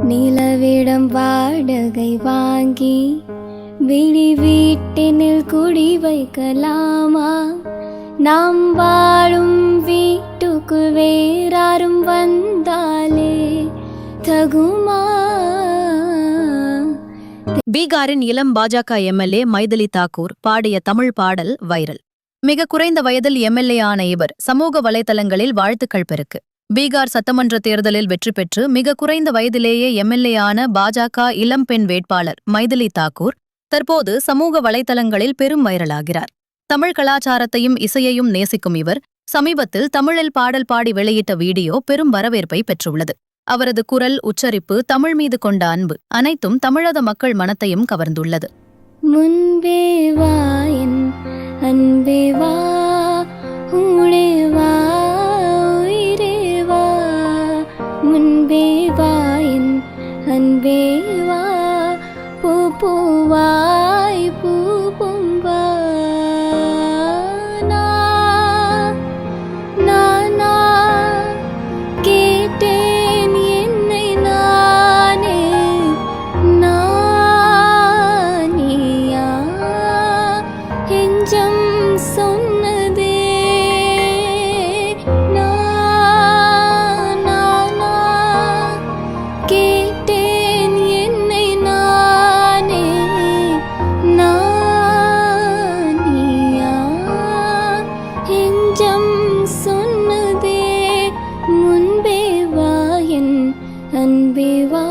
நிலவிடம் வாடகை வாங்கி விழி வீட்டினில் குடி வைக்கலாமா? நாம் வாழும் வீட்டுக்குள் வேறாரும் வந்தாலே தகுமா? பீகாரின் இளம் பாஜக எம்எல்ஏ மைதிலி தாக்கூர் பாடிய தமிழ் பாடல் வைரல். மிக குறைந்த வயதில் எம்எல்ஏ ஆன இவர் சமூக வலைதளங்களில் வாழ்த்துக்கள் பெருக்கு. பீகார் சட்டமன்ற தேர்தலில் வெற்றி பெற்று மிக குறைந்த வயதிலேயே எம்எல்ஏ ஆன பாஜக இளம் பெண் வேட்பாளர் மைதிலி தாக்கூர் தற்போது சமூக வலைதளங்களில் பெரும் வைரலாகிறார். தமிழ் கலாச்சாரத்தையும் இசையையும் நேசிக்கும் இவர் சமீபத்தில் தமிழில் பாடல் பாடி வெளியிட்ட வீடியோ பெரும் வரவேற்பை பெற்றுள்ளது. அவரது குரல், உச்சரிப்பு, தமிழ் மீது கொண்ட அன்பு அனைத்தும் தமிழக மக்கள் மனத்தையும் கவர்ந்துள்ளது. முன்பே வா என் அன்பே வா, ஊடே வா உயிரே வா, முன்பே வா என் அன்பே வா, பூ பூவாய் பூ பூம்பா. சொன்னதே முன்பே வா என் அன்பே வா.